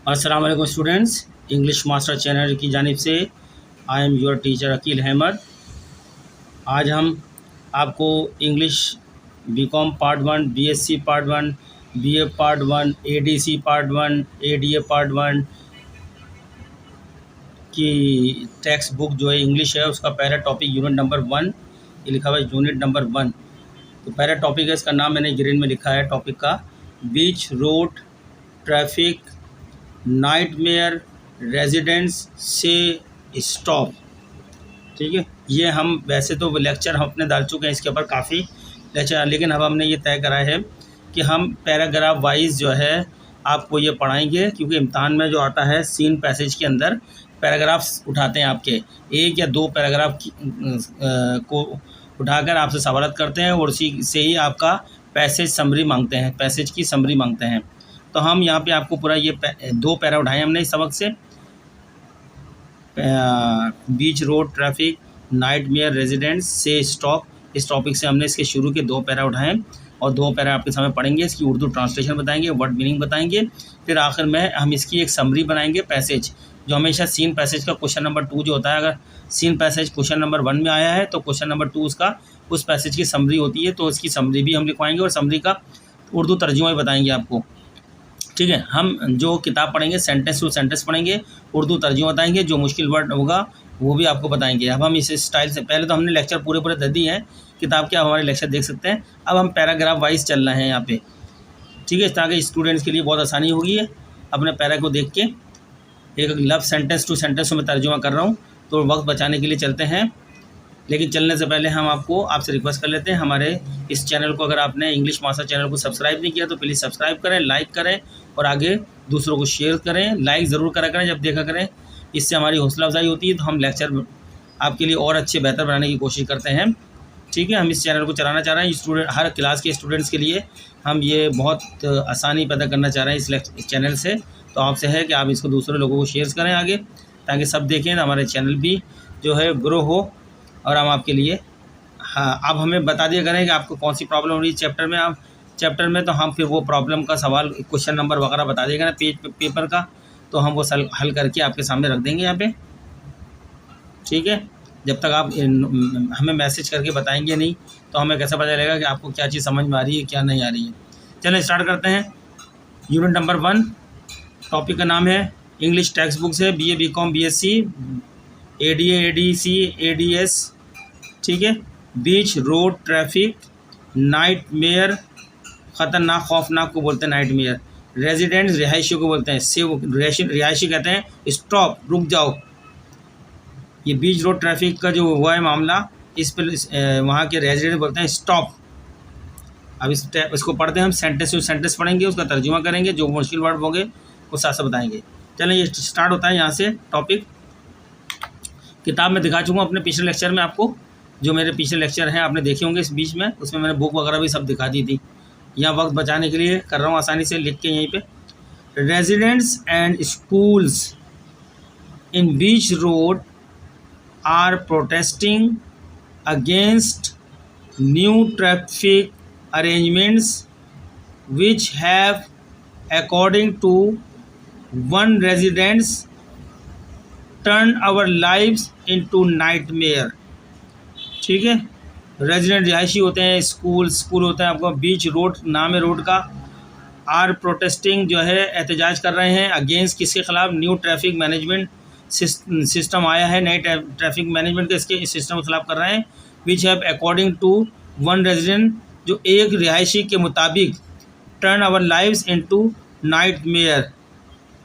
अस्सलाम वालेकुम students, English master channel की जानिब से I am your teacher Aqeel Ahmad. आज हम आपको English BCom part 1, BSc part 1, BA part 1, ADC part 1, ADA part 1 की टेक्स्ट बुक जो है इंग्लिश है उसका पहला टॉपिक यूनिट नंबर 1 ये लिखा हुआ है। यूनिट नंबर 1 तो पहला टॉपिक है, इसका नाम मैंने ग्रीन में लिखा है टॉपिक का, बीच रोड ट्रैफिक नाइटमेयर रेजिडेंट्स से स्टॉप। ठीक है, ये हम वैसे तो लेक्चर हम अपने डाल चुके हैं इसके ऊपर काफ़ी लेक्चर, लेकिन अब हमने ये तय करा है कि हम पैराग्राफ वाइज जो है आपको ये पढ़ाएंगे, क्योंकि इम्तहान में जो आता है सीन पैसेज के अंदर पैराग्राफ्स उठाते हैं, आपके एक या दो पैराग्राफ को उठाकर आपसे सवालत करते हैं और उसी से ही आपका पैसेज समरी मांगते हैं, पैसेज की समरी मांगते हैं। तो हम यहाँ पे आपको पूरा ये दो पैरा उठाए हमने इस सबक से, बीच रोड ट्रैफिक नाइटमेयर रेजिडेंट्स से स्टॉप, इस टॉपिक से हमने इसके शुरू के दो पैरा उठाए और दो पैरा आपके सामने पढ़ेंगे, इसकी उर्दू ट्रांसलेशन बताएंगे, वर्ड मीनिंग बताएंगे, फिर आखिर में हम इसकी एक समरी बनाएंगे पैसेज, जो हमेशा सीन पैसेज का क्वेश्चन नंबर 2 जो होता है, अगर सीन पैसेज क्वेश्चन नंबर 1 में आया है तो क्वेश्चन नंबर 2 उसका उस पैसेज की समरी होती है, तो उसकी समरी भी हम लिखवाएंगे और समरी का उर्दू तर्जुमा भी बताएंगे आपको। ठीक है, हम जो किताब पढ़ेंगे सेंटेंस टू सेंटेंस पढ़ेंगे, उर्दू तर्जुमा बताएंगे, जो मुश्किल वर्ड होगा वो भी आपको बताएंगे। अब हम इस स्टाइल से, पहले तो हमने लेक्चर पूरे दे दिए हैं किताब के, आप हमारे लेक्चर देख सकते हैं। अब हम पैराग्राफ वाइज चल रहे हैं यहाँ पे, ठीक है, ताकि स्टूडेंट्स के लिए बहुत आसानी होगी अपने पैरा को देख के। एक लफ्ज़ सेंटेंस टू सेंटेंस में तर्जुमा कर रहा हूँ, तो वक्त बचाने के लिए चलते हैं, लेकिन चलने से पहले हम आपसे रिक्वेस्ट कर लेते हैं, हमारे इस चैनल को अगर आपने इंग्लिश मास्टर चैनल को सब्सक्राइब नहीं किया तो प्लीज़ सब्सक्राइब करें, लाइक करें और आगे दूसरों को शेयर करें, लाइक ज़रूर करा करें जब देखा करें, इससे हमारी हौसला अफजाई होती है, तो हम लेक्चर आपके लिए और अच्छे बेहतर बनाने की कोशिश करते हैं। ठीक है, हम इस चैनल को चलाना चाह रहे हैं स्टूडेंट, हर क्लास के स्टूडेंट्स के लिए हम ये बहुत आसानी पैदा करना चाह रहे हैं इस चैनल से। तो आपसे है कि आप इसको दूसरे लोगों को शेयर करें आगे, ताकि सब देखें, तो हमारे चैनल भी जो है ग्रो हो और हम आपके लिए, हाँ, अब हमें बता दिया करें कि आपको कौन सी प्रॉब्लम हो रही है चैप्टर में, तो हम फिर वो प्रॉब्लम का सवाल क्वेश्चन नंबर वगैरह बता दिया करें पेपर का, तो हम वो हल करके आपके सामने रख देंगे यहाँ पे। ठीक है, जब तक आप हमें मैसेज करके बताएंगे नहीं तो हमें कैसे पता चलेगा कि आपको क्या चीज़ समझ में आ रही है क्या नहीं आ रही है। चलिए स्टार्ट करते हैं। यूनिट नंबर 1 टॉपिक का नाम है, इंग्लिश टेक्स्ट बुक से BA BCom BSc ADA ADC ADS, ठीक है, बीच रोड ट्रैफिक नाइटमेयर, ख़तरनाक खौफनाक को बोलते हैं नाइटमेयर, रेजिडेंट्स रिहायशी को बोलते हैं, से रिहायशी कहते हैं स्टॉप रुक जाओ। ये बीच रोड ट्रैफिक का जो हुआ है मामला, इस पर वहाँ के रेजिडेंट बोलते हैं स्टॉप। अब इसको पढ़ते हैं हम, सेंटेंस टू सेंटेंस पढ़ेंगे, उसका तर्जुमा करेंगे, जो मुश्किल वर्ड होंगे वो साथ साथ बताएंगे। चलें ये स्टार्ट होता है यहाँ से टॉपिक। किताब में दिखा चुका हूँ अपने पिछले लेक्चर में आपको, जो मेरे पिछले लेक्चर हैं आपने देखे होंगे इस बीच में, उसमें मैंने बुक वगैरह भी सब दिखा दी थी। यहाँ वक्त बचाने के लिए कर रहा हूँ आसानी से लिख के यहीं पे। Residents and schools in beach road are protesting against new traffic arrangements which have, according to one residents, turned our lives into nightmare। ठीक है, रेजिडेंट रिहायशी होते हैं, स्कूल होता है आपको, बीच रोड नाम है रोड का, आर प्रोटेस्टिंग जो है एहतजाज कर रहे हैं, अगेंस्ट किसके ख़िलाफ़, न्यू ट्रैफिक मैनेजमेंट सिस्टम आया है, नए ट्रैफिक मैनेजमेंट के इसके सिस्टम के ख़िलाफ़ कर रहे हैं, which have according to one resident, जो एक रिहायशी के मुताबिक, turn our lives into nightmare,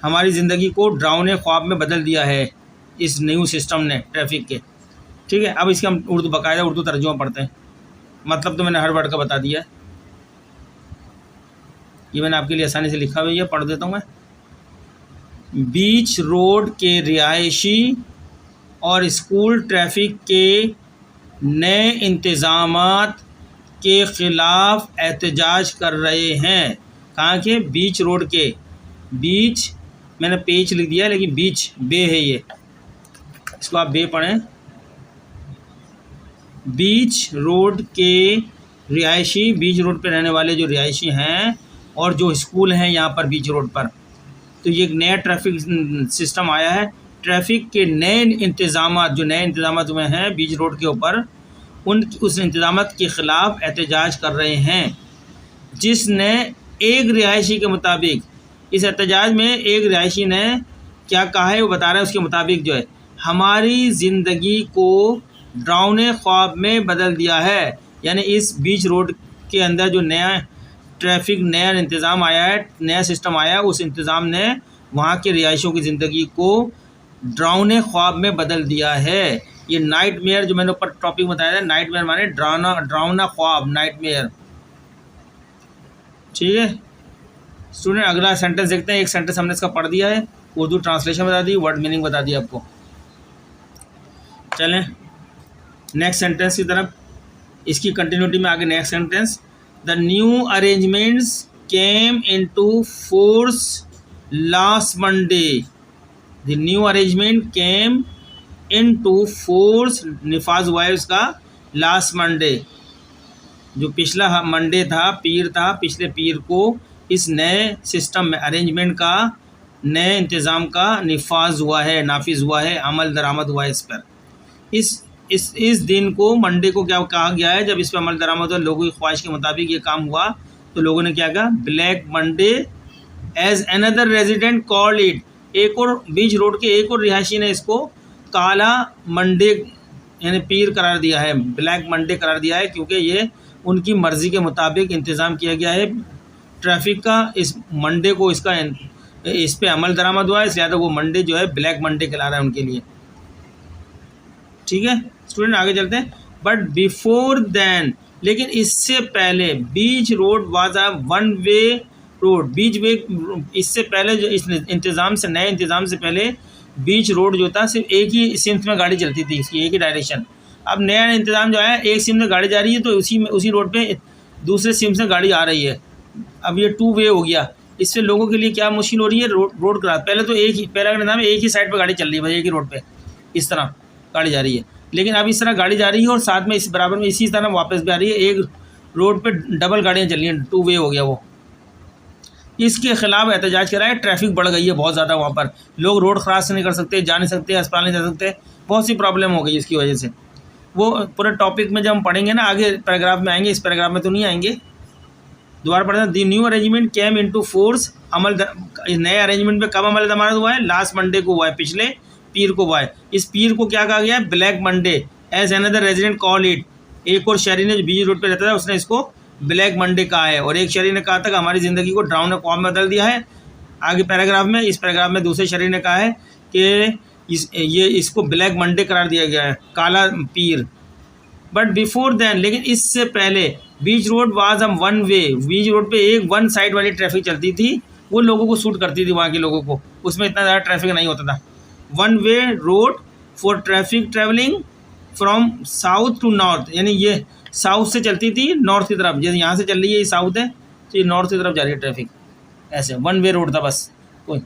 हमारी ज़िंदगी को डरावने ख्वाब में बदल दिया है इस न्यू सिस्टम ने ट्रैफिक के। ठीक है, अब इसका हम बाकायदा उर्दू तर्जुमा पढ़ते हैं, मतलब तो मैंने हर वर्ड का बता दिया है, ये मैंने आपके लिए आसानी से लिखा हुआ है, पढ़ देता हूँ मैं। बीच रोड के रिहायशी और स्कूल ट्रैफिक के नए इंतज़ामात के ख़िलाफ़ एहतजाज कर रहे हैं। कहाँ के, बीच रोड के, बीच मैंने पेच लिख दिया लेकिन बीच बे है, ये इसको आप बे पढ़ें। बीच रोड के रिहायशी, बीच रोड पे रहने वाले जो रिहायशी हैं और जो स्कूल हैं यहाँ पर बीच रोड पर, तो ये एक नया ट्रैफिक सिस्टम आया है। ट्रैफिक के नए इंतज़ाम, जो नए इंतज़ाम हुए हैं बीच रोड के ऊपर, उस इंतज़ाम के ख़िलाफ़ एहतजाज कर रहे हैं, जिसने एक रिहायशी के मुताबिक, इस एहतजाज में एक रिहायशी ने क्या कहा है वो बता रहे हैं। उसके मुताबिक जो है, हमारी ज़िंदगी को डरावने ख्वाब में बदल दिया है। यानी इस बीच रोड के अंदर जो नया ट्रैफिक, नया इंतज़ाम आया है, नया सिस्टम आया है, उस इंतज़ाम ने वहाँ के रिहायशियों की ज़िंदगी को डरावने ख्वाब में बदल दिया है। ये नाइटमेयर जो मैंने ऊपर टॉपिक बताया था, नाइटमेयर माने डरावना ख्वाब, नाइटमेयर। ठीक है स्टूडेंट, अगला सेंटेंस देखते हैं। एक सेंटेंस हमने इसका पढ़ दिया है, उर्दू ट्रांसलेशन बता दी, वर्ड मीनिंग बता दी आपको। चलें नेक्स्ट सेंटेंस की तरफ, इसकी कंटिन्यूटी में आगे next sentence. The new arrangements came into force last Monday. The new arrangement came into force, निफाज हुआ है उसका लास्ट मंडे। जो पिछला मंडे था, पीर था, पिछले पीर को इस नए सिस्टम में, अरेंजमेंट का, नए इंतज़ाम का निफाज हुआ है, नाफिज हुआ है, अमल दरामद हुआ है इस पर। इस दिन को, मंडे को क्या कहा गया है, जब इस पर अमल दरामद हुआ, लोगों की ख्वाहिश के मुताबिक ये काम हुआ, तो लोगों ने क्या कहा, black Monday as another resident called it. एक और बीच रोड के एक और रिहायशी ने इसको काला मंडे यानी पीर करार दिया है, ब्लैक मंडे करार दिया है, क्योंकि ये उनकी मर्ज़ी के मुताबिक इंतज़ाम किया गया है ट्रैफिक का। इस मंडे को इस पे अमल दरामद हुआ है, इसलिए वो मंडे जो है ब्लैक मंडे कहला रहा है उनके लिए। ठीक है स्टूडेंट, आगे चलते हैं। बट बिफोर देन, लेकिन इससे पहले, beach road was a one way road. बीच वे, इससे पहले जो इस इंतज़ाम से, नए इंतज़ाम से पहले बीच रोड जो था सिर्फ एक ही सिम्त में गाड़ी चलती थी, इसकी एक ही डायरेक्शन। अब नया इंतज़ाम जो है, एक सिम से गाड़ी जा रही है तो उसी रोड पे दूसरे सिम से गाड़ी आ रही है। अब ये टू वे हो गया, इससे लोगों के लिए क्या मुश्किल हो रही है, रोड क्रॉस। पहले तो पहला निज़ाम एक ही साइड पे गाड़ी चल रही है भाई, एक ही रोड पे इस तरह गाड़ी जा रही है, लेकिन अब इस तरह गाड़ी जा रही है और साथ में इस बराबर में इसी तरह वापस भी आ रही है। एक रोड पे डबल गाड़ियाँ चल रही हैं, टू वे हो गया वो। इसके खिलाफ एहतजाज करा है, ट्रैफिक बढ़ गई है बहुत ज़्यादा, वहाँ पर लोग रोड क्रॉस नहीं कर सकते, जा नहीं सकते, अस्पताल नहीं जा सकते, बहुत सी प्रॉब्लम हो गई इसकी वजह से। वो पूरे टॉपिक में जब हम पढ़ेंगे ना, आगे पैराग्राफ में आएंगे, इस पैराग्राफ में तो नहीं आएंगे। दोबारा पढ़ते हैं। The new arrangement came into force, नए अरेंजमेंट पे कब अमल दरामद हुआ है, लास्ट मंडे को हुआ है, पिछले पीर को हुआ है। इस पीर को क्या कहा गया है, black Monday as another resident call it. एक और शहरी ने जो बीच रोड पे रहता था, उसने इसको ब्लैक मंडे कहा है, और एक शहरी ने कहा था कि हमारी ज़िंदगी को डरावने ख्वाब में बदल दिया है। आगे पैराग्राफ में, इस पैराग्राफ में दूसरे शहरी ने कहा है कि इसको ब्लैक मंडे करार दिया गया है, काला पीर। बट बिफोर देन, लेकिन इससे पहले, बीच रोड वाज हम वन वे, बीच रोड पे एक वन साइड वाली ट्रैफिक चलती थी, वो लोगों को सूट करती थी, वहाँ के लोगों को, उसमें इतना ज़्यादा ट्रैफिक नहीं होता था। One way road for traffic travelling from south to north, यानी ये साउथ से चलती थी नॉर्थ की तरफ, जैसे यहाँ से चल रही है ये साउथ है, तो ये नॉर्थ की तरफ जा रही है ट्रैफिक, ऐसे वन वे रोड था बस कोई।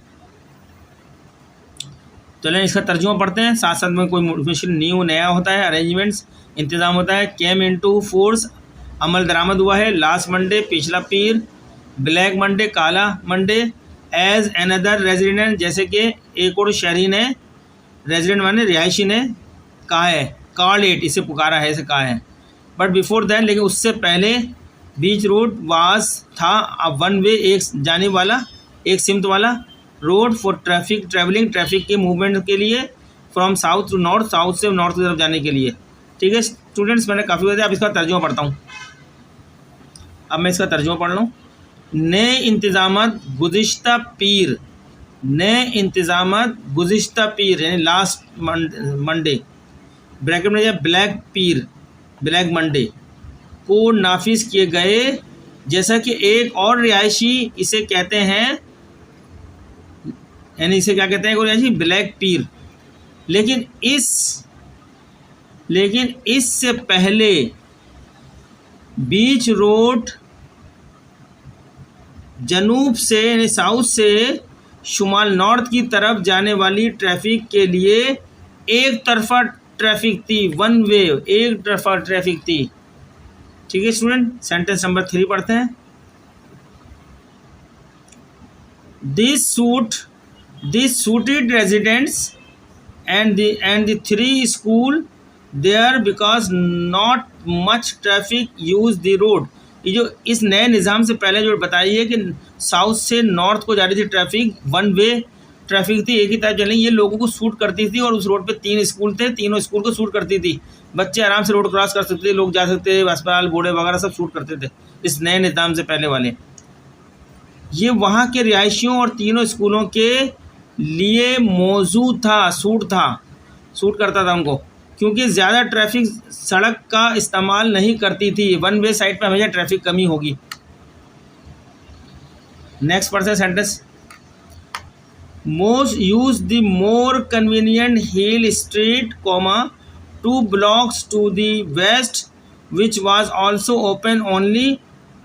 चलें इसका तर्जुमा पढ़ते हैं, साथ साथ में कोई मुश्किल न्यू नया होता है, अरेंजमेंट्स इंतज़ाम होता है, केम इनटू फोर्स अमल दरामद हुआ है, लास्ट मंडे पिछला पीर, ब्लैक मंडे काला मंडे, एज अनदर रेजिडेंट जैसे कि एक और शहरी ने, रेजिडेंट माने रिहायशी ने कहा है, कॉल इट इसे पुकारा है, इसे कहा है। बट बिफोर दैट, लेकिन उससे पहले, बीच रोड वाज था अब वन वे, एक जाने वाला, एक सिमत वाला road for traffic travelling, traffic के मूवमेंट के लिए, from south to north, south से नॉर्थ की तरफ जाने के लिए। ठीक है स्टूडेंट्स, मैंने काफ़ी बताया, अब इसका तर्जुमा पढ़ता हूँ। अब मैं इसका तर्जुमा पढ़ लूँ। नए इंतज़ामात गुज़िश्ता पीर, नए इंतज़ामात गुज़िश्ता पीर यानी लास्ट मंडे, ब्रैकेट में ब्लैक पीर, ब्लैक मंडे को नाफिज किए गए, जैसा कि एक और रिहायशी इसे कहते हैं, यानी इसे क्या कहते हैं, एक और रिहायशी ब्लैक पीर। लेकिन इससे पहले बीच रोड जनूब से यानी साउथ से शुमाल नॉर्थ की तरफ जाने वाली ट्रैफिक के लिए एक तरफा ट्रैफिक थी, वन वे, एक तरफा ट्रैफिक थी। ठीक है स्टूडेंट, सेंटेंस नंबर 3 पढ़ते हैं। This suited residents and the three school there because not much traffic use the road. ये जो इस नए निज़ाम से पहले जो बताई है कि साउथ से नॉर्थ को जा रही थी ट्रैफिक, वन वे ट्रैफिक थी, एक ही तरफ चलेंगी, ये लोगों को सूट करती थी। और उस रोड पे 3 स्कूल थे, तीनों स्कूल को सूट करती थी। बच्चे आराम से रोड क्रॉस कर सकते थे, लोग जा सकते थे, अस्पताल बूढ़े वगैरह सब सूट करते थे इस नए निज़ाम से पहले वाले। ये वहाँ के रिहायशियों और तीनों स्कूलों के लिए मौजूद था, सूट करता था उनको, क्योंकि ज़्यादा ट्रैफिक सड़क का इस्तेमाल नहीं करती थी। वन वे साइड पर हमेशा ट्रैफिक कमी होगी। Next person sentence, most use the more convenient hill street, 2 blocks to the west which was also open only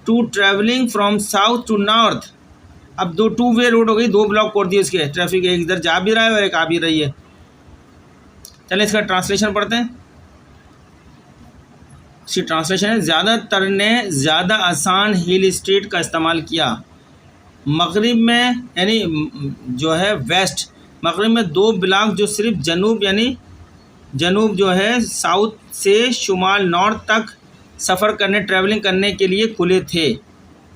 to traveling from south to north। अब 2 वे रोड हो गई, 2 ब्लॉक कर दिए इसके, ट्रैफिक एक इधर जा भी रहा है और एक आ भी रही है। चलिए इसका ट्रांसलेशन पढ़ते हैं। इसकी ट्रांसलेशन है, ज़्यादातर ने ज़्यादा आसान हिल स्ट्रीट का इस्तेमाल किया। मगरिब में यानी जो है वेस्ट, मगरिब में 2 ब्लॉक जो सिर्फ जनूब यानी जनूब जो है साउथ से शुमाल नॉर्थ तक सफ़र करने ट्रैवलिंग करने के लिए खुले थे।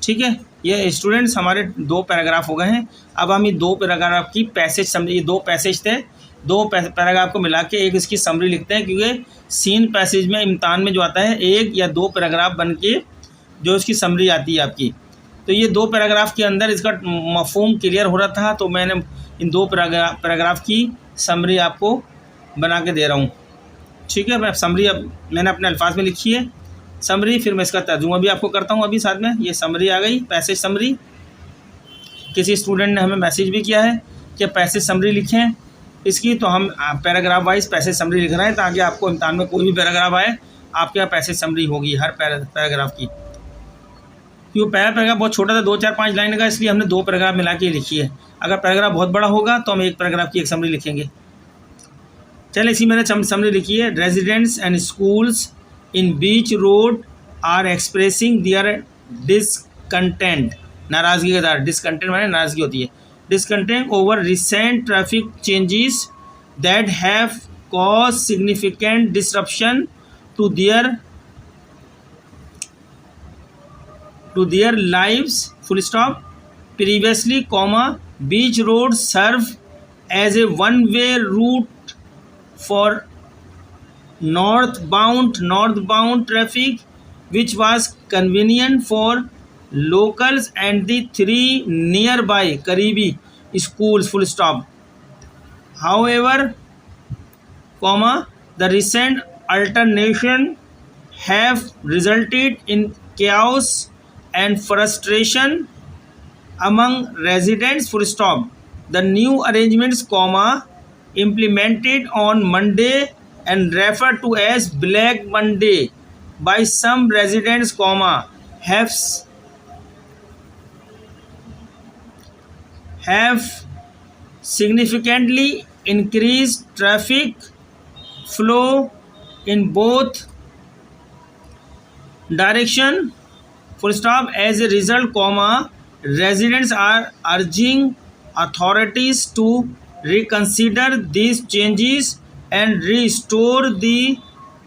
ठीक है, ये स्टूडेंट्स हमारे 2 पैराग्राफ हो गए हैं। अब हम ये 2 पैराग्राफ की पैसेज समझिए, 2 पैसेज थे, 2 पैराग्राफ को मिला के एक इसकी समरी लिखते हैं, क्योंकि सीन पैसेज में इम्तिहान में जो आता है 1 या 2 पैराग्राफ बन के जो इसकी समरी आती है आपकी। तो ये 2 पैराग्राफ के अंदर इसका मफहूम क्लियर हो रहा था, तो मैंने इन 2 पैराग्राफ की समरी आपको बना के दे रहा हूँ। ठीक है, मैं समरी अब मैंने अपने अल्फाज में लिखी है समरी, फिर मैं इसका तर्जुमा भी आपको करता हूँ अभी साथ में। ये समरी आ गई, पैसेज समरी। किसी स्टूडेंट ने हमें मैसेज भी किया है कि पैसेज समरी लिखें इसकी, तो हम पैराग्राफ वाइज पैसेज समरी लिख रहे हैं ताकि आपको इम्तिहान में कोई भी पैराग्राफ आए आपके यहाँ पैसेज समरी होगी हर पैराग्राफ की। क्योंकि पहला पैराग्राफ बहुत छोटा था, 2 4 5 लाइन का, इसलिए हमने 2 पैराग्राफ मिला के लिखी है। अगर पैराग्राफ बहुत बड़ा होगा तो हम 1 पैराग्राफ की एक समरी लिखेंगे। चलिए इसी मैंने समरी लिखी है, residents and schools in beach road are expressing their discontent, नाराज़गी का दार, डिसकंटेंट माने नाराज़गी होती है, discontent over recent traffic changes that have cause significant disruption to their lives, full stop, previously, beach road serve as a one-way route for northbound traffic, which was convenient for locals and the 3 nearby Karibi schools, full stop. However, the recent alternation have resulted in chaos and frustration among residents, full stop. The new arrangements, implemented on Monday and referred to as Black Monday by some residents, have significantly increased traffic flow in both direction, full stop. As a result, residents are urging authorities to reconsider these changes and restore the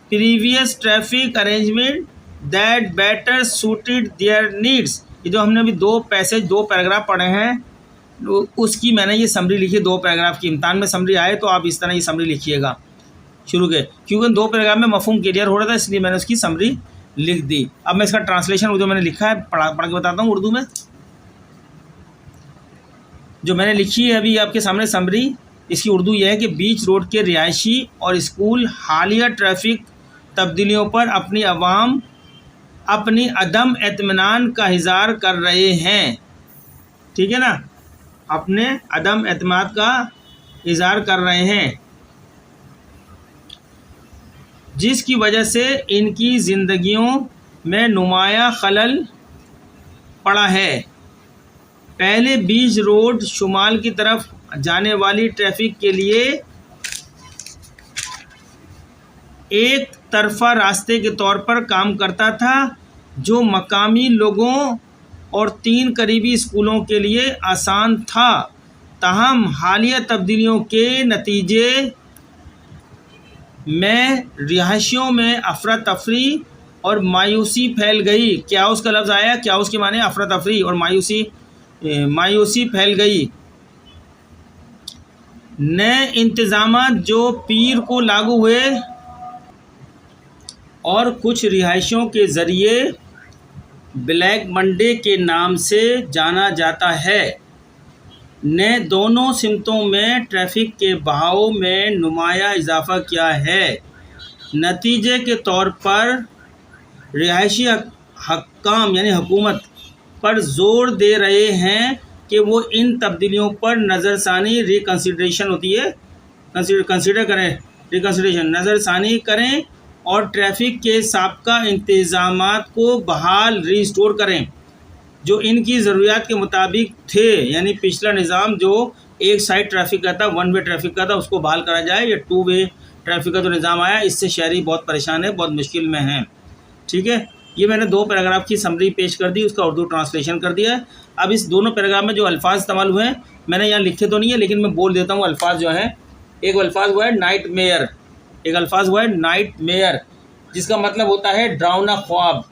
previous traffic arrangement that better suited their needs। ये जो हमने अभी 2 paragraph पढ़े हैं उसकी मैंने ये summary लिखी है 2 पैराग्राफ की। इम्तिहान में समरी आए तो आप इस तरह ये समरी लिखिएगा शुरू के, क्योंकि 2 पैराग्राफ में मफहूम क्लियर हो रहा था इसलिए मैंने उसकी समरी लिख दी। अब मैं इसका ट्रांसलेशन जो मैंने लिखा है पढ़ के बताता हूँ उर्दू में। जो मैंने लिखी है अभी आपके सामने समरी, इसकी उर्दू यह है कि बीच रोड के रिहायशी और स्कूल हालिया ट्रैफिक तब्दीलियों पर अपनी अदम एतमानान का इज़हार कर रहे हैं। ठीक है ना, अपने अदम एतमाद का इज़हार कर रहे हैं, जिसकी वजह से इनकी ज़िंदगियों में नुमाया खलल पड़ा है। पहले बीच रोड शुमाल की तरफ जाने वाली ट्रैफिक के लिए एक तरफा रास्ते के तौर पर काम करता था, जो मकामी लोगों और 3 करीबी स्कूलों के लिए आसान था, ताहम हालिया तब्दीलियों के नतीजे में रिहायशियों में अफरा तफरी और मायूसी फैल गई। क्या उसका लफ्ज़ आया, क्या उसके माने अफरा तफरी और मायूसी फैल गई। नए इंतज़ामात जो पीर को लागू हुए और कुछ रिहायशियों के ज़रिए ब्लैक मंडे के नाम से जाना जाता है, ने दोनों सिमतों में ट्रैफिक के बहाव में नुमाया इजाफ़ा किया है। नतीजे के तौर पर रिहायशी हक्काम यानी हुकूमत पर ज़ोर दे रहे हैं कि वो इन तब्दीलियों पर नज़रसानी रिकन्सिडरेशन होती है, कंसिडर करें, रिकन्सिडरेशन नज़रसानी करें और ट्रैफिक के साबका इंतज़ामात को बहाल रिस्टोर करें जो इनकी ज़रूरियात के मुताबिक थे। यानी पिछला निज़ाम जो एक साइड ट्रैफिक का था, वन वे ट्रैफिक का था, उसको बहाल करा जाए। या 2 वे ट्रैफिक का जो निज़ाम आया, इससे शहरी बहुत परेशान है, बहुत मुश्किल में हैं। ठीक है, ये मैंने 2 पैराग्राफ की समरी पेश कर दी, उसका उर्दू ट्रांसलेशन कर दिया है। अब इस दोनों पैराग्राफ में जो अल्फाज इस्तेमाल हुए हैं मैंने यहाँ लिखे तो नहीं है, लेकिन मैं बोल देता हूँ अल्फाज जो हैं। एक अल्फाज हुआ है नाइट मेयर, एक अल्फाज हुआ है नाइट मेयर, जिसका मतलब होता है डरावना ख्वाब।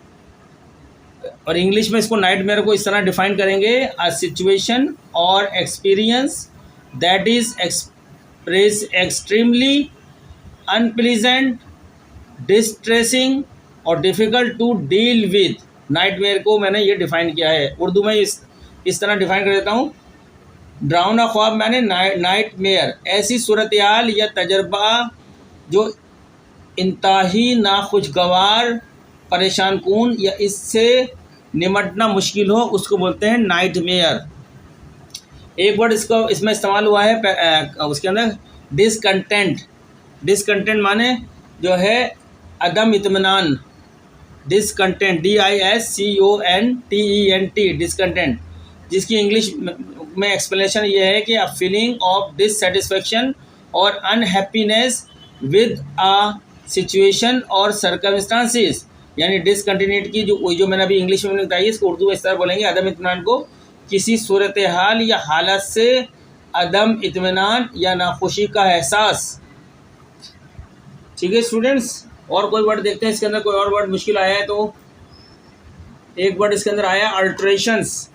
और इंग्लिश में इसको नाइट मेयर को इस तरह डिफाइन करेंगे, अ सिचुएशन और experience that is extremely unpleasant, distressing और difficult to deal with. Nightmare को मैंने ये डिफ़ाइन किया है, उर्दू में इस तरह डिफ़ाइन कर देता हूँ। डरावना ख्वाब मैंने नाइट मेयर ऐसी सूरत हाल या तजर्बा जो इंतहाई नाखुशगवार, परेशान कून या इससे निमटना मुश्किल हो, उसको बोलते हैं नाइट मेयर। एक वर्ड इसमें इस्तेमाल हुआ है उसके अंदर, डिसकंटेंट। डिसकंटेंट माने जो है अदम इत्मीनान, डिसकंटेंट, DISCONTENT, डिसकंटेंट, जिसकी इंग्लिश में एक्सप्लेनेशन ये है कि अ फीलिंग ऑफ डिससेटिस्फेक्शन और अनहैप्पीनेस विद अ सिचुएशन और सर्कमस्टांसिस। यानी डिसकंटिन्यूटी की जो मैंने अभी इंग्लिश में बताई, इसको उर्दू में इस तरह बोलेंगे, अदम इत्मीनान को किसी सूरत हाल या हालत से अदम इत्मीनान या नाखुशी का एहसास। ठीक है स्टूडेंट्स, और कोई वर्ड देखते हैं इसके अंदर, कोई और वर्ड मुश्किल आया है तो। एक वर्ड इसके अंदर आया अल्ट्रेशंस,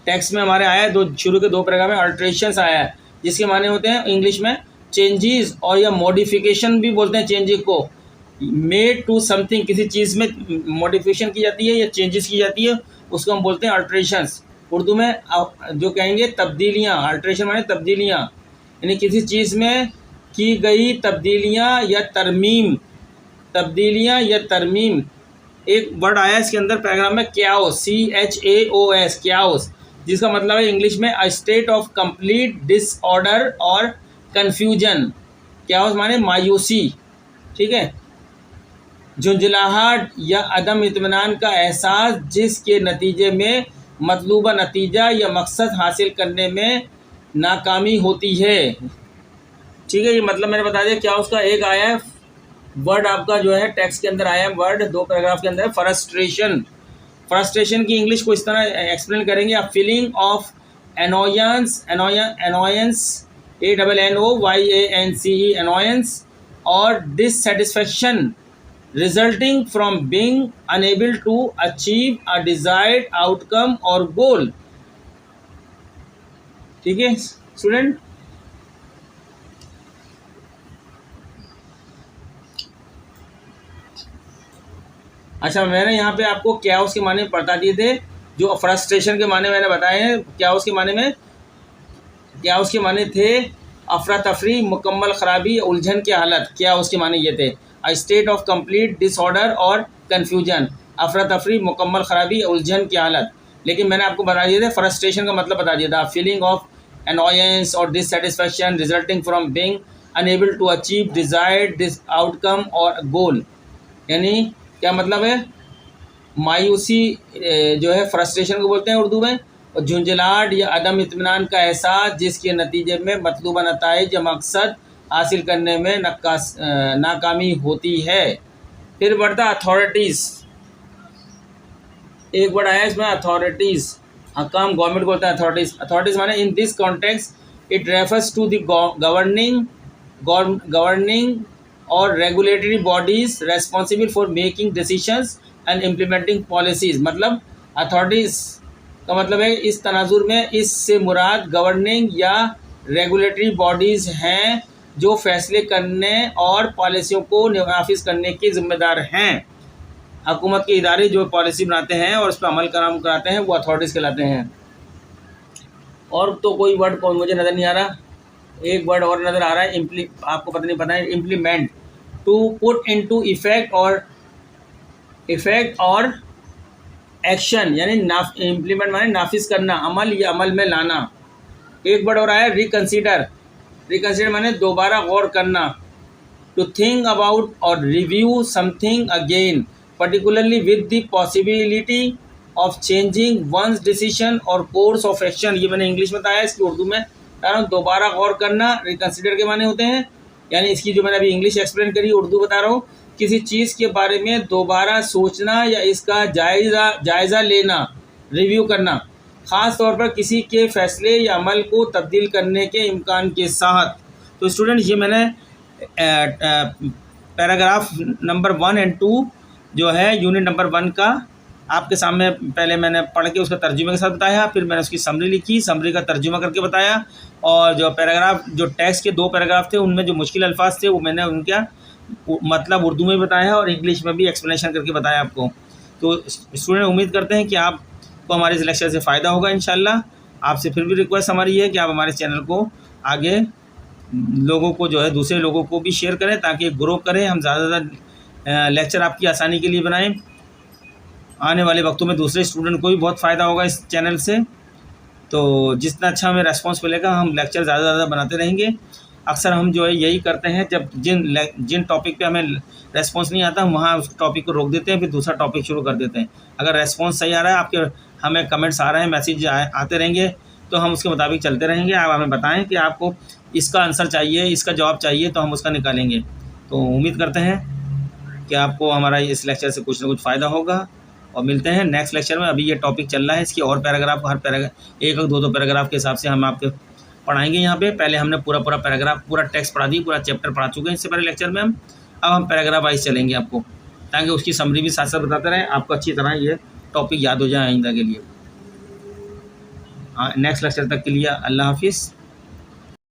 टेक्स्ट में हमारे आया है, शुरू के 2 पैराग्राफ में अल्ट्रेशंस आया है, जिसके माने होते हैं इंग्लिश में चेंजेस और या मॉडिफिकेशन भी बोलते हैं चेंजेस को। मेड टू समथिंग, किसी चीज़ में मॉडिफिकेशन की जाती है या चेंजेस की जाती है, उसको हम बोलते हैं अल्ट्रेशंस। उर्दू में जो कहेंगे तब्दीलियाँ, अल्ट्रेशन माने तब्दीलियाँ, यानी किसी चीज़ में की गई तब्दीलियाँ या तरमीम, तब्दीलियाँ या तरमीम। एक वर्ड आया इसके अंदर पैराग्राफ में क्याओस, CHAOS, क्याओस, जिसका मतलब है इंग्लिश में a state of complete disorder और कन्फ्यूजन। क्याओस माने मायूसी। ठीक है, झुंझलाहट या अदम इत्मीनान का एहसास जिसके नतीजे में मतलूबा नतीजा या मकसद हासिल करने में नाकामी होती है। ठीक है, ये मतलब मैंने बता दिया। क्या उसका एक आया है वर्ड, आपका जो है टेक्स्ट के अंदर आया है वर्ड 2 पैराग्राफ के अंदर, फ्रस्ट्रेशन। फ्रस्ट्रेशन की इंग्लिश को इस तरह एक्सप्लेन करेंगे, a feeling of annoyance, annoyance ANNOYANCE, annoyance और dissatisfaction resulting from being unable to achieve a desired outcome or goal। ठीक है स्टूडेंट, अच्छा मैंने यहाँ पे आपको क्या उसके माने बता दिए थे, जो फ्रस्ट्रेशन के माने मैंने बताए हैं। क्या उसके माने में, क्या उसके माने थे अफरा तफरी, मुकम्मल ख़राबी, उलझन की हालत। क्या उसके माने ये थे, a state of complete disorder और कन्फ्यूजन, अफरा तफरी, मुकम्मल ख़राबी, उलझन की हालत। लेकिन मैंने आपको बता दिए थे फ्रस्ट्रेशन का मतलब बता दिया था, फीलिंग ऑफ एनॉयंस और dissatisfaction resulting from being unable to achieve desired outcome और गोल। यानी क्या मतलब है, मायूसी जो है फ्रस्ट्रेशन को बोलते हैं उर्दू में, और झुंझलाहट या अदम इत्मीनान का एहसास जिसके नतीजे में मतलूबा नताइज या मकसद हासिल करने में नाकामी होती है। फिर बढ़ता अथॉरिटीज़। एक वर्ड आया इसमें अथॉरिटीज़, काम गवर्नमेंट को होता है अथॉरिटीज़। अथॉरिटीज़ माने in this context it refers to the governing और regulatory bodies responsible for making decisions and implementing policies. मतलब अथॉरिटीज़ का मतलब है इस तनाजुर में इससे मुराद गवर्निंग या रेगुलेटरी बॉडीज़ हैं जो फैसले करने और पॉलिसियों को नाफिज करने के ज़िम्मेदार हैं। हुकूमत के इदारे जो पॉलिसी बनाते हैं और उस पर अमल कराते हैं वो अथॉरिटीज़ कहलाते हैं। और तो कोई वर्ड मुझे नज़र नहीं आ रहा। एक वर्ड और नज़र आ रहा है, आपको पता नहीं पता है, implement, to put into effect और एक्शन, यानी इम्प्लीमेंट माने नाफिज करना, अमल या अमल में लाना। एक वर्ड और आया रिकन्सिडर माने दोबारा गौर करना, टू थिंक अबाउट और review something again particularly with the possibility of changing one's decision और कोर्स ऑफ एक्शन। ये मैंने इंग्लिश में बताया, इसकी उर्दू में दोबारा गौर करना रिकन्सिडर के माने होते हैं। यानी इसकी जो मैंने अभी इंग्लिश एक्सप्लेन करी, उर्दू बता रहा हूँ, किसी चीज़ के बारे में दोबारा सोचना या इसका जायज़ा लेना, रिव्यू करना, ख़ास तौर पर किसी के फैसले या अमल को तब्दील करने के इम्कान के साथ। तो स्टूडेंट ये मैंने पैराग्राफ नंबर 1 और 2 जो है यूनिट नंबर 1 का आपके सामने पहले मैंने पढ़ के उसका तर्जुमे के साथ बताया, फिर मैंने उसकी समरी लिखी, समरी का तर्जुमा करके बताया, और जो पैराग्राफ जो टेक्स्ट के 2 पैराग्राफ थे उनमें जो मुश्किल अल्फाज थे वो मैंने उनका मतलब उर्दू में बताया और इंग्लिश में भी एक्सप्लेनेशन करके बताया आपको। तो स्टूडेंट उम्मीद करते हैं कि आपको हमारे इस लेक्चर से फ़ायदा होगा इंशाल्लाह। आपसे फिर भी रिक्वेस्ट हमारी है कि आप हमारे चैनल को आगे लोगों को जो है दूसरे लोगों को भी शेयर करें ताकि ग्रो करें, हम ज़्यादा से ज़्यादा लेक्चर आपकी आसानी के लिए बनाएं। आने वाले वक्तों में दूसरे स्टूडेंट को भी बहुत फ़ायदा होगा इस चैनल से। तो जितना अच्छा हमें रेस्पॉन्स मिलेगा हम लेक्चर ज़्यादा से ज़्यादा बनाते रहेंगे। अक्सर हम जो है यही करते हैं, जब जिन टॉपिक पे हमें रेस्पॉन्स नहीं आता हम वहाँ उस टॉपिक को रोक देते हैं, फिर दूसरा टॉपिक शुरू कर देते हैं। अगर रेस्पॉन्स सही आ रहा है, आपके हमें कमेंट्स आ रहे हैं, मैसेज आते रहेंगे, तो हम उसके मुताबिक चलते रहेंगे। आप हमें बताएं कि आपको इसका आंसर चाहिए, इसका जवाब चाहिए, तो हम उसका निकालेंगे। तो उम्मीद करते हैं कि आपको हमारा इस लेक्चर से कुछ ना कुछ फ़ायदा होगा, और मिलते हैं नेक्स्ट लेक्चर में। अभी ये टॉपिक चल रहा है, इसकी और पैराग्राफ, हर पैराग्राफ एक और दो पैराग्राफ के हिसाब से हम आपके पढ़ाएंगे यहाँ पे। पहले हमने पूरा पैराग्राफ, पूरा टेक्स्ट पढ़ा दी, पूरा चैप्टर पढ़ा चुके हैं इससे पहले लेक्चर में। अब हम पैराग्राफ वाइज चलेंगे आपको, ताकि उसकी समरी भी साथ साथ बताते रहें, आपको अच्छी तरह ये टॉपिक याद हो जाए आइंदा के लिए। नेक्स्ट लेक्चर तक के लिए अल्लाह हाफिज़।